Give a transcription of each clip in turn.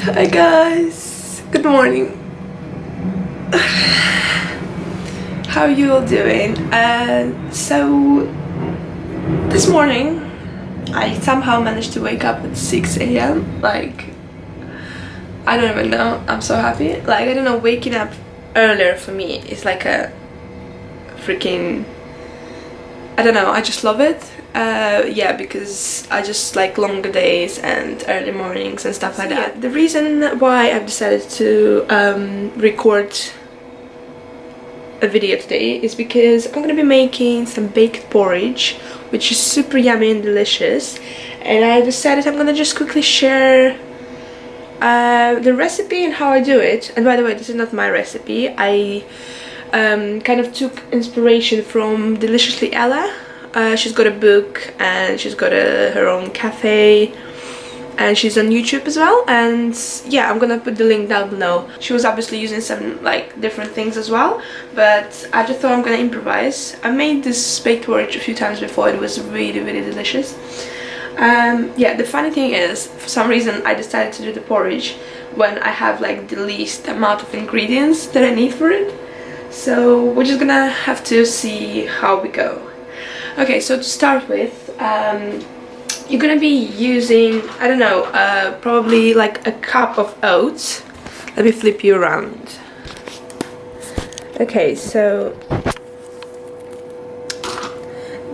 Hi guys, good morning. How are you all doing? So this morning I somehow managed to wake up at 6 a.m. Like, I don't even know, I'm so happy. Like, I don't know, waking up earlier for me is like a freaking, I don't know, I just love it. Yeah, because I just like longer days and early mornings and stuff like that. The reason why I've decided to record a video today is because I'm gonna be making some baked porridge, which is super yummy and delicious, and I decided I'm gonna just quickly share the recipe and how I do it. And by the way, this is not my recipe. I kind of took inspiration from Deliciously Ella. She's got a book and she's got her own cafe, and she's on YouTube as well, and yeah, I'm gonna put the link down below. She was obviously using some like different things as well, but I just thought I'm gonna improvise. I made this baked porridge a few times before. It was really delicious. Yeah, the funny thing is, for some reason I decided to do the porridge when I have like the least amount of ingredients that I need for it, so we're just gonna have to see how we go. Okay, so to start with, you're gonna be using, I don't know, probably like a cup of oats. Let me flip you around. Okay, so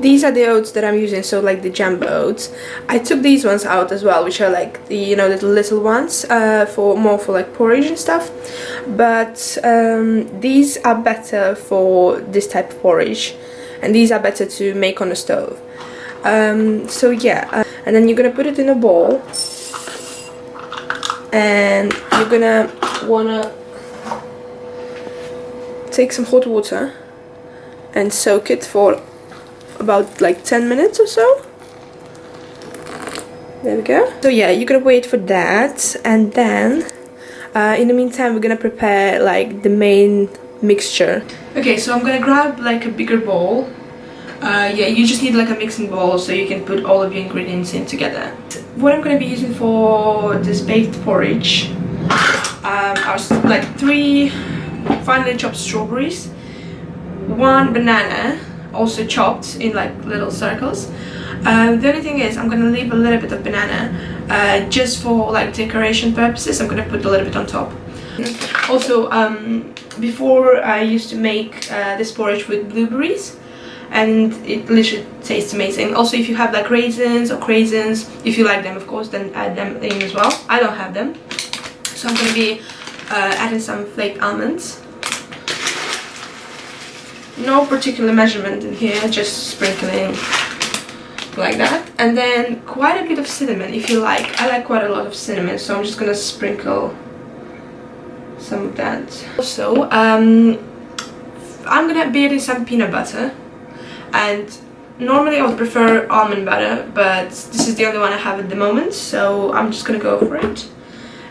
these are the oats that I'm using, so like the jumbo oats. I took these ones out as well, which are like the, you know, the little ones, for more for like porridge and stuff. But these are better for this type of porridge, and these are better to make on the stove. So yeah, and then you're gonna put it in a bowl, and you're gonna wanna take some hot water and soak it for about like 10 minutes or so. There we go. So yeah, you're gonna wait for that, and then in the meantime we're gonna prepare like the main mixture. Okay, so I'm gonna grab like a bigger bowl. Yeah, you just need like a mixing bowl so you can put all of your ingredients in together. What I'm gonna be using for this baked porridge are like 3 finely chopped strawberries, 1 banana, also chopped in like little circles. The only thing is, I'm gonna leave a little bit of banana just for like decoration purposes. I'm gonna put a little bit on top. Also, before I used to make this porridge with blueberries, and it literally tastes amazing. Also, if you have like raisins or craisins, if you like them of course, then add them in as well. I don't have them, so I'm gonna be adding some flaked almonds. No particular measurement in here, just sprinkling like that. And then quite a bit of cinnamon if you like. I like quite a lot of cinnamon, so I'm just gonna sprinkle some of that. Also, I'm gonna be adding some peanut butter, and normally I would prefer almond butter, but this is the only one I have at the moment, so I'm just gonna go for it.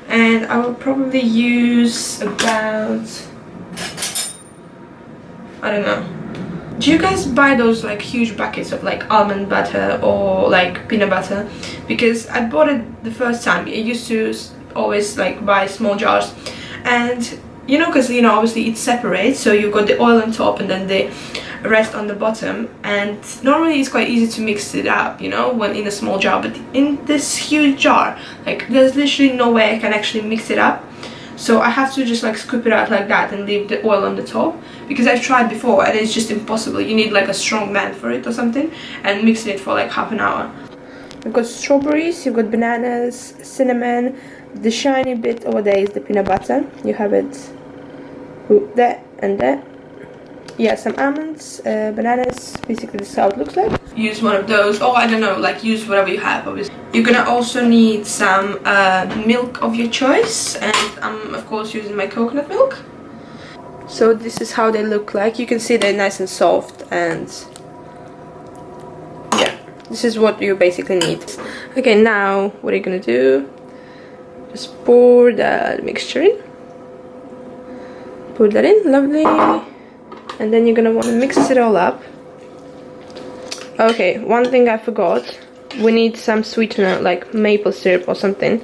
And I will probably use about, I don't know. Do you guys buy those like huge buckets of like almond butter or like peanut butter? Because I bought it the first time. I used to always like buy small jars, and you know, because you know, obviously it separates, so you've got the oil on top and then the rest on the bottom, and normally it's quite easy to mix it up, you know, when in a small jar, but in this huge jar, like there's literally no way I can actually mix it up. So I have to just like scoop it out like that and leave the oil on the top, because I've tried before and it's just impossible. You need like a strong man for it or something, and mixing it for like half an hour. You've got strawberries, you've got bananas, cinnamon, the shiny bit over there is the peanut butter. You have it there and there. Yeah, some almonds, bananas, basically this is how it looks like. Use one of those, or I don't know, like use whatever you have obviously. You're gonna also need some milk of your choice, and I'm of course using my coconut milk. So this is how they look like. You can see they're nice and soft, and yeah, this is what you basically need. Okay, now what are you gonna do? Just pour the mixture in. Put that in, lovely. And then you're gonna want to mix it all up. Okay, one thing I forgot. We need some sweetener, like maple syrup or something.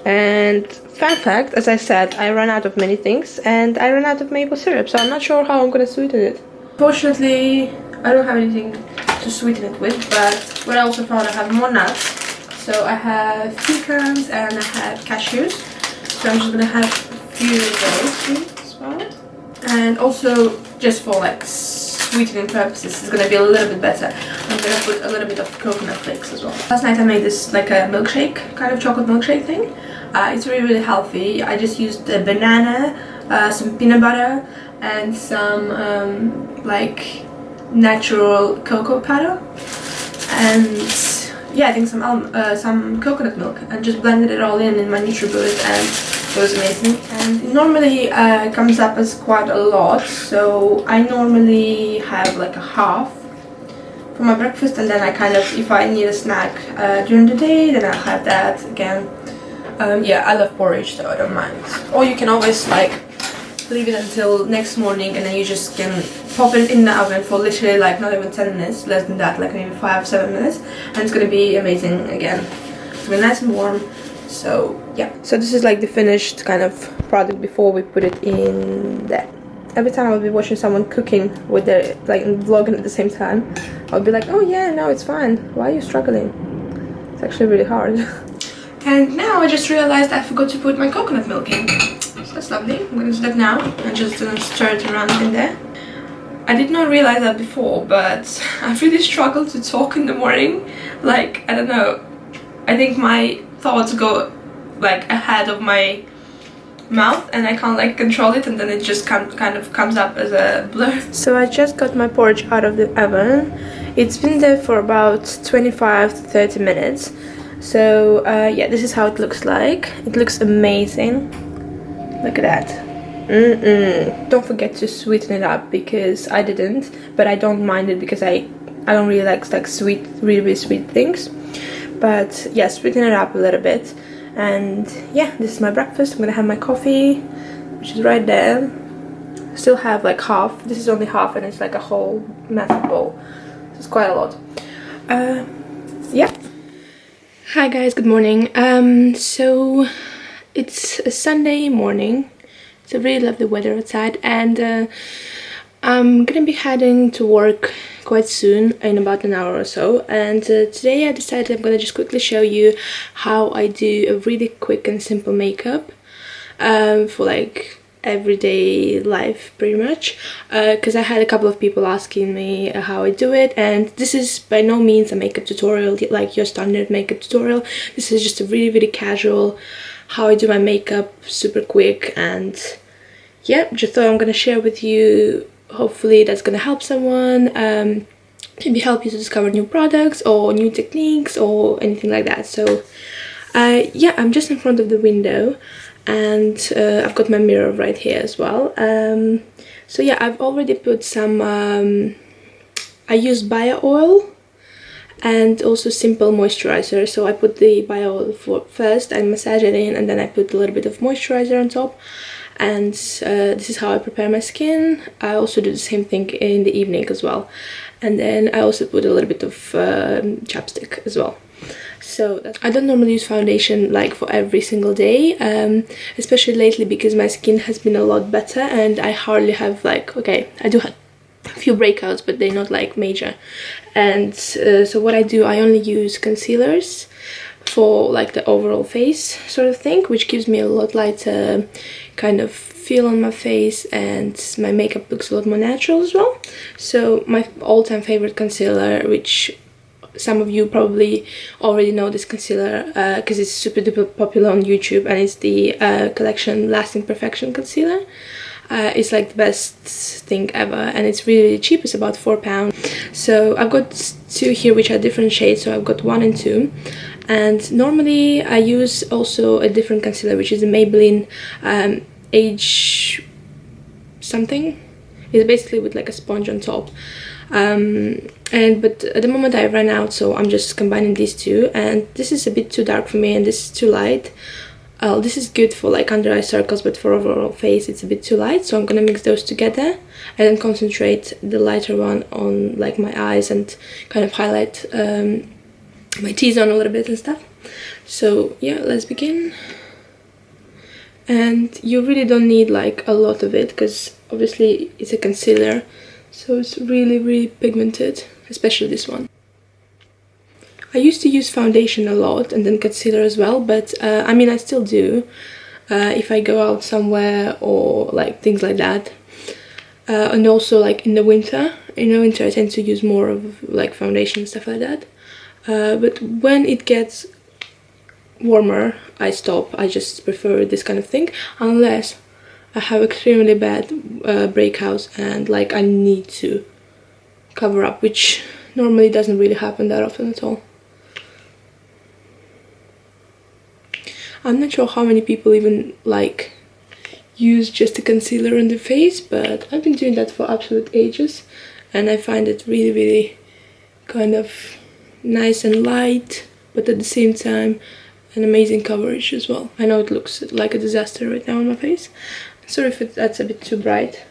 And fun fact, as I said, I ran out of many things and I ran out of maple syrup, so I'm not sure how I'm gonna sweeten it. Fortunately, I don't have anything to sweeten it with, but what I also found, I have more nuts. So I have pecans and I have cashews. So I'm just gonna have a few of those as well. And also, just for like sweetening purposes, it's gonna be a little bit better. I'm gonna put a little bit of coconut flakes as well. Last night I made this like a milkshake, kind of chocolate milkshake thing. It's really healthy. I just used a banana, some peanut butter, and some like natural cocoa powder, and yeah, I think some coconut milk, and just blended it all in my NutriBullet, and it was amazing. And it normally comes up as quite a lot, so I normally have like a half for my breakfast, and then I kind of, if I need a snack during the day, then I'll have that again. Yeah, I love porridge, so I don't mind. Or you can always like leave it until next morning, and then you just can pop it in the oven for literally like not even 10 minutes, less than that, like maybe 5-7 minutes, and it's gonna be amazing again. It's gonna be nice and warm. So yeah, so this is like the finished kind of product before we put it in there. Every time I'll be watching someone cooking with their, like, vlogging at the same time, I'll be like, oh yeah, no, it's fine, why are you struggling? It's actually really hard. And now I just realized I forgot to put my coconut milk in. So that's lovely. I'm gonna do that now and just stir it around in there. I did not realize that before, but I really struggle to talk in the morning. Like, I don't know, I think my thoughts go like ahead of my mouth and I can't like control it, and then it just kind of comes up as a blur. So I just got my porridge out of the oven. It's been there for about 25 to 30 minutes. So yeah, this is how it looks like. It looks amazing. Look at that. Don't forget to sweeten it up, because I didn't, but I don't mind it because I don't really like sweet, really sweet things. But yeah, sweeten it up a little bit. And yeah, this is my breakfast. I'm gonna have my coffee, which is right there. Still have like half. This is only half, and it's like a whole massive bowl. So it's quite a lot. Yeah. Hi guys, good morning. So it's a Sunday morning. It's a really lovely weather outside, and I'm gonna be heading to work quite soon, in about an hour or so. And today I decided I'm gonna just quickly show you how I do a really quick and simple makeup for like everyday life, pretty much, because I had a couple of people asking me how I do it, and this is by no means a makeup tutorial like your standard makeup tutorial. This is just a really casual how I do my makeup, super quick, and yeah, just thought I'm gonna share with you. Hopefully that's gonna help someone, maybe help you to discover new products or new techniques or anything like that. So yeah, I'm just in front of the window, and I've got my mirror right here as well. So yeah, I've already put some I use bio oil and also simple moisturizer. So I put the bio oil first, I massage it in, and then I put a little bit of moisturizer on top. And this is how I prepare my skin. I also do the same thing in the evening as well. And then I also put a little bit of chapstick as well. So I don't normally use foundation like for every single day, especially lately, because my skin has been a lot better and I hardly have like, okay, I do have a few breakouts, but they're not like major. And so what I do, I only use concealers for like the overall face sort of thing, which gives me a lot lighter kind of feel on my face, and my makeup looks a lot more natural as well. So my all-time favorite concealer, which some of you probably already know this concealer because it's super duper popular on YouTube, and it's the collection Lasting Perfection concealer. It's like the best thing ever, and it's really cheap. It's about £4. So I've got two here which are different shades, so I've got 1 and 2. And normally I use also a different concealer, which is a Maybelline Age something. It's basically with like a sponge on top. But at the moment I ran out, so I'm just combining these two. And this is a bit too dark for me, and this is too light. This is good for like under eye circles, but for overall face it's a bit too light, so I'm gonna mix those together and then concentrate the lighter one on like my eyes and kind of highlight my T-zone a little bit and stuff. So yeah, let's begin. and you really don't need like a lot of it because obviously it's a concealer, so it's really pigmented, especially this one. I used to use foundation a lot and then concealer as well, but I mean I still do if I go out somewhere or like things like that. And also like in the winter, winter I tend to use more of like foundation and stuff like that. But when it gets warmer, I stop. I just prefer this kind of thing, unless I have extremely bad breakouts and like I need to cover up, which normally doesn't really happen that often at all. I'm not sure how many people even like use just a concealer on the face, but I've been doing that for absolute ages and I find it really kind of nice and light, but at the same time an amazing coverage as well. I know it looks like a disaster right now on my face. Sorry if that's a bit too bright.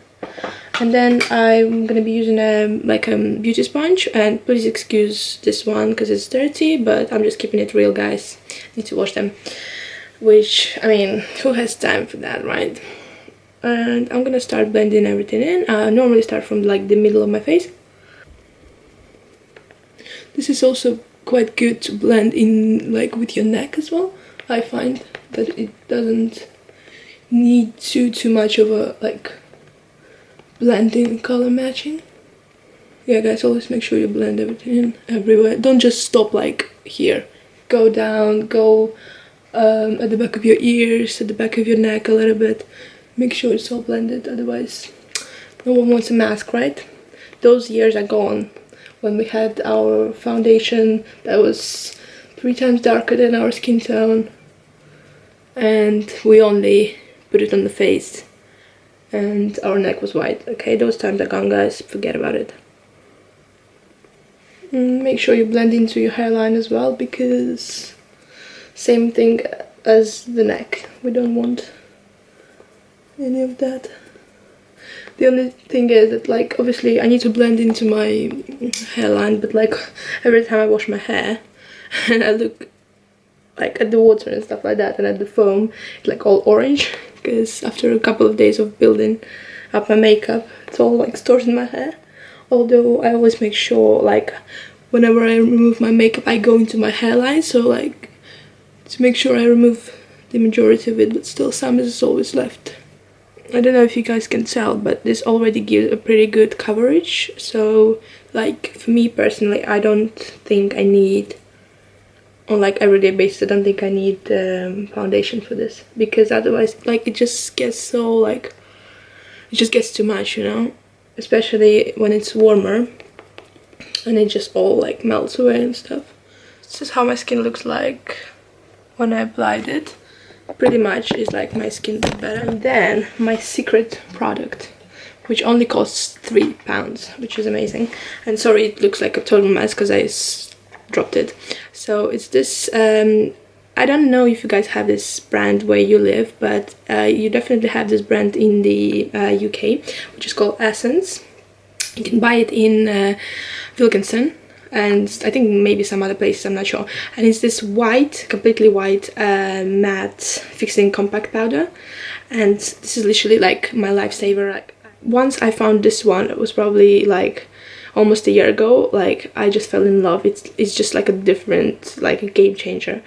And then I'm gonna be using a beauty sponge, and please excuse this one because it's dirty, but I'm just keeping it real, guys. Need to wash them, which, I mean, who has time for that, right? And I'm gonna start blending everything in. I normally start from like the middle of my face. This is also quite good to blend in like with your neck as well. I find that it doesn't need too much of a like blending color matching. Yeah guys, always make sure you blend everything in everywhere. Don't just stop like here. Go down, go at the back of your ears, at the back of your neck a little bit. Make sure it's all blended, otherwise no one wants a mask, right? Those years are gone when we had our foundation that was 3 times darker than our skin tone and we only put it on the face and our neck was white. Okay, those times are gone, guys. Forget about it. Make sure you blend into your hairline as well, because same thing as the neck. We don't want any of that. The only thing is that, like, obviously I need to blend into my hairline, but like every time I wash my hair and I look like at the water and stuff like that and at the foam, it's like all orange, because after a couple of days of building up my makeup, it's all like stored in my hair. Although I always make sure, like, whenever I remove my makeup I go into my hairline, so like to make sure I remove the majority of it, but still some is always left. I don't know if you guys can tell, but this already gives a pretty good coverage. So like for me personally, I don't think I need, on like everyday basis, I don't think I need foundation for this, because otherwise like it just gets so like, it just gets too much, you know, especially when it's warmer and it just all like melts away and stuff. This is how my skin looks like when I applied it. Pretty much is like my skin but better. And then my secret product, which only costs £3, which is amazing. And sorry, it looks like a total mess because I dropped it. So it's this, I don't know if you guys have this brand where you live, but you definitely have this brand in the UK, which is called Essence. You can buy it in Wilkinson and I think maybe some other places, I'm not sure. And it's this white, completely white matte fixing compact powder, and this is literally like my lifesaver. Like, once I found this one, it was probably like almost a year ago, like I just fell in love. It's just like a different, like a game changer.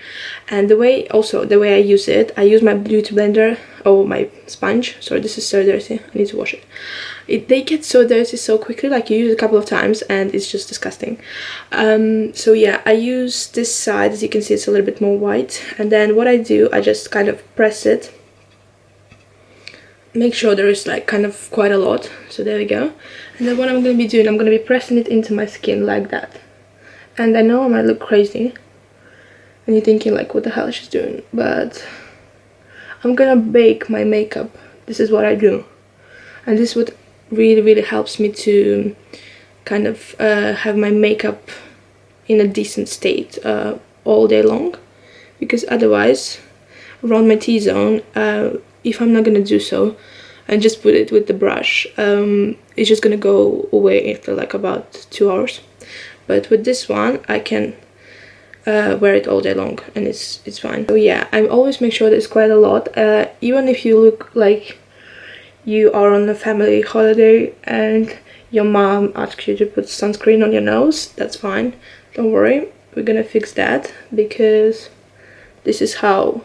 And the way I use it, I use my beauty blender, or my sponge. Sorry, this is so dirty, I need to wash it. They get so dirty so quickly, like you use it a couple of times and it's just disgusting. So yeah, I use this side. As you can see, it's a little bit more white, and then what I do, I just kind of press it, make sure there is like kind of quite a lot. So there we go. And then what I'm going to be doing, I'm going to be pressing it into my skin like that. And I know I might look crazy and you're thinking like, what the hell is she doing? But I'm gonna bake my makeup. This is what I do, and this is what really helps me to kind of have my makeup in a decent state all day long, because otherwise around my T-zone, if I'm not gonna do so and just put it with the brush, it's just gonna go away after like about 2 hours. But with this one I can wear it all day long, and it's fine. So yeah, I always make sure there's quite a lot, even if you look like you are on a family holiday and your mom asks you to put sunscreen on your nose, that's fine, don't worry, we're gonna fix that, because this is how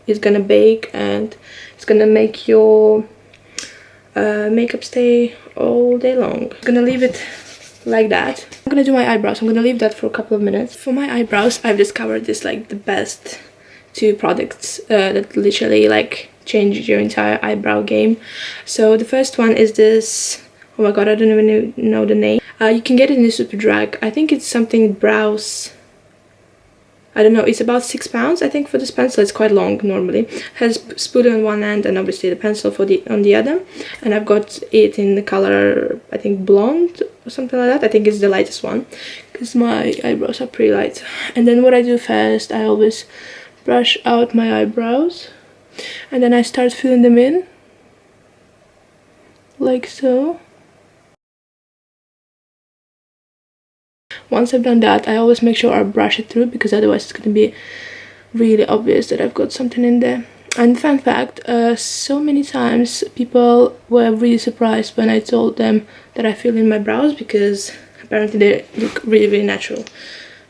it's gonna bake and it's gonna make your makeup stay all day long. I'm gonna leave it like that. I'm gonna do my eyebrows. I'm gonna leave that for a couple of minutes. For my eyebrows, I've discovered this like the best two products that literally like change your entire eyebrow game. So the first one is this, oh my god, I don't even know the name. You can get it in the Superdrug. I think it's something brows, I don't know, it's about £6 I think for this pencil. It's quite long normally. Has spoolie on one end and obviously the pencil for on the other. And I've got it in the color, I think blonde or something like that. I think it's the lightest one because my eyebrows are pretty light. And then what I do first, I always brush out my eyebrows and then I start filling them in like so. Once I've done that, I always make sure I brush it through, because otherwise it's going to be really obvious that I've got something in there. And fun fact, so many times people were really surprised when I told them that I fill in my brows, because apparently they look really, really natural,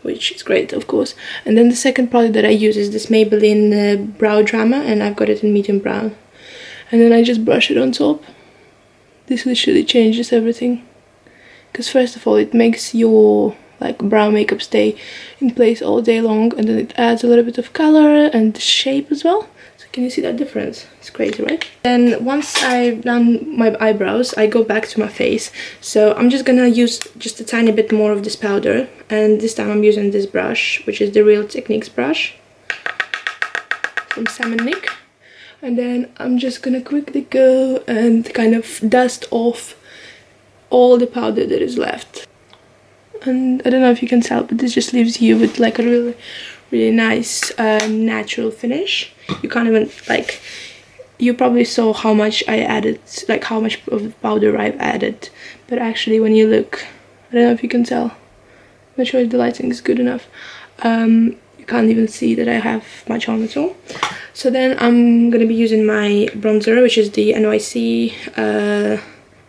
which is great, of course. And then the second product that I use is this Maybelline Brow Drama, and I've got it in medium brown. And then I just brush it on top. This literally changes everything. Because first of all, it makes your like brow makeup stay in place all day long, and then it adds a little bit of color and shape as well. So can you see that difference? It's crazy, right? Then once I've done my eyebrows, I go back to my face. So I'm just gonna use just a tiny bit more of this powder, and this time I'm using this brush, which is the Real Techniques brush from Sam and Nick. And then I'm just gonna quickly go and kind of dust off all the powder that is left. And I don't know if you can tell, but this just leaves you with like a really, really nice natural finish. You can't even like, you probably saw how much I added, like how much of powder I've added, but actually when you look, I don't know if you can tell, I'm not sure if the lighting is good enough, you can't even see that I have much on at all. So then I'm gonna be using my bronzer, which is the NYC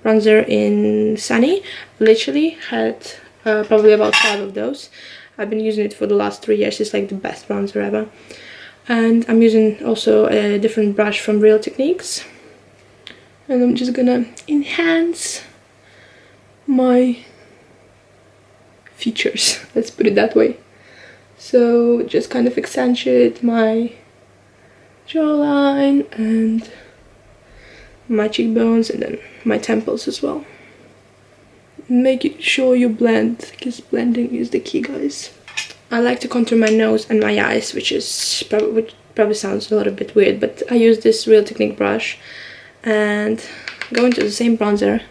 bronzer in Sunny. Literally had probably about 5 of those. I've been using it for the last 3 years. It's like the best bronzer ever. And I'm using also a different brush from Real Techniques. And I'm just gonna enhance my features, let's put it that way. So just kind of accentuate my jawline and my cheekbones, and then my temples as well. Make sure you blend, because blending is the key, guys. I like to contour my nose and my eyes, which probably sounds a little bit weird, but I use this Real Technique brush and go into the same bronzer,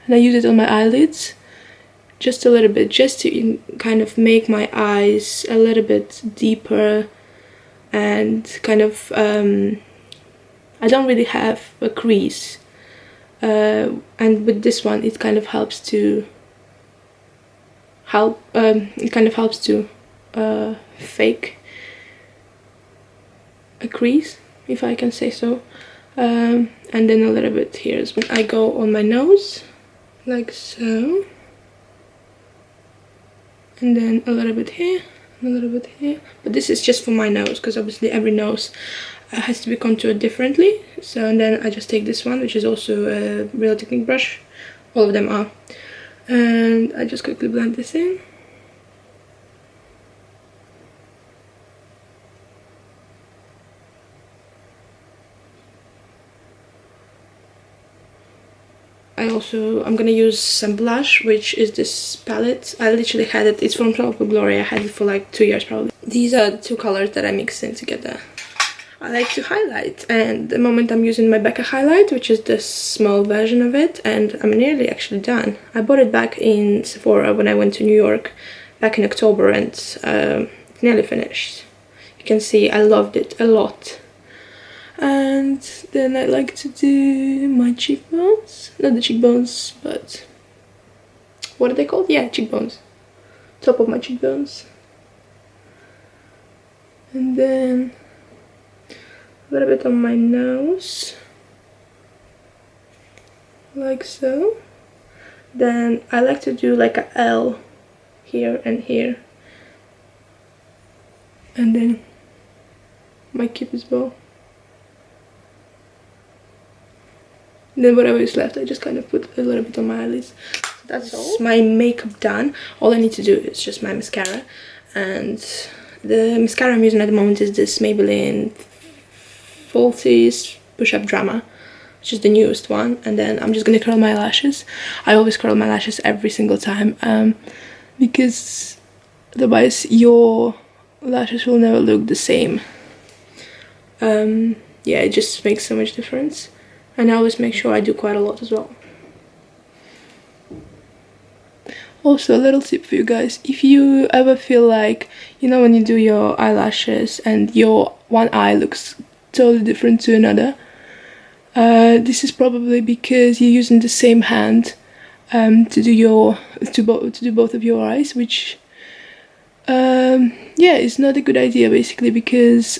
and I use it on my eyelids just a little bit, just to kind of make my eyes a little bit deeper, and kind of I don't really have a crease, and with this one it kind of helps to fake a crease, if I can say so. And then a little bit here as well. I go on my nose like so, and then a little bit here and a little bit here, but this is just for my nose, because obviously every nose has to be contoured differently. So and then I just take this one, which is also a Real Technique brush, all of them are, and I just quickly blend this in. I'm gonna use some blush, which is this palette. I literally had it, it's from Tropical Glory. I had it for like 2 years probably. These are the two colors that I mixed in together. I like to highlight, and at the moment I'm using my Becca highlight, which is the small version of it, and I'm nearly actually done. I bought it back in Sephora when I went to New York back in October, and it's nearly finished. You can see I loved it a lot. And then I like to do my cheekbones, not the cheekbones, but what are they called? Yeah, cheekbones, top of my cheekbones. And then a little bit on my nose, like so. Then I like to do like a L here and here, and then my cupid's bow. And then whatever is left, I just kind of put a little bit on my eyelids. So that's all. My makeup done. All I need to do is just my mascara, and the mascara I'm using at the moment is this Maybelline Falsies Push-Up Drama, which is the newest one. And then I'm just gonna curl my lashes. I always curl my lashes every single time, because otherwise your lashes will never look the same. Yeah, it just makes so much difference. And I always make sure I do quite a lot as well. Also, a little tip for you guys: if you ever feel like, you know, when you do your eyelashes and your one eye looks totally different to another, this is probably because you're using the same hand to do both of your eyes, which yeah, it's not a good idea, basically, because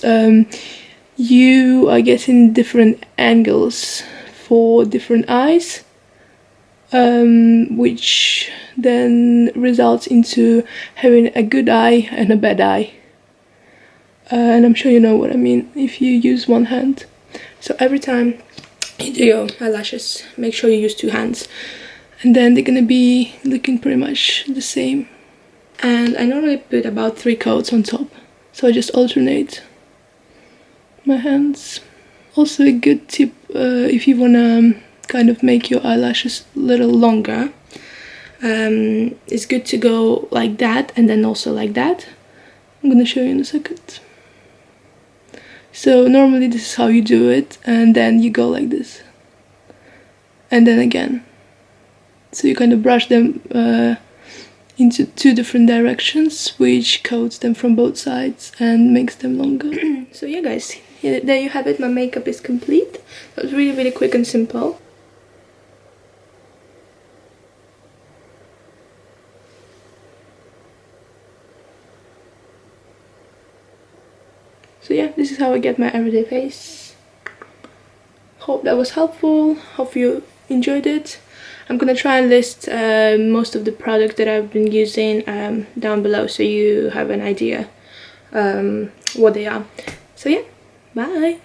you are getting different angles for different eyes, which then results into having a good eye and a bad eye. And I'm sure you know what I mean if you use one hand. So every time you do your eyelashes, make sure you use two hands, and then they're gonna be looking pretty much the same. And I normally put about 3 coats on top, so I just alternate my hands. Also, a good tip if you wanna kind of make your eyelashes a little longer, it's good to go like that and then also like that. I'm gonna show you in a second. So normally this is how you do it, and then you go like this, and then again. So you kind of brush them into 2 different directions, which coats them from both sides and makes them longer. So yeah, guys, there you have it. My makeup is complete. That was really, really quick and simple. So yeah, this is how I get my everyday face. Hope that was helpful. Hope you enjoyed it. I'm gonna try and list most of the products that I've been using down below, so you have an idea what they are. So yeah, bye!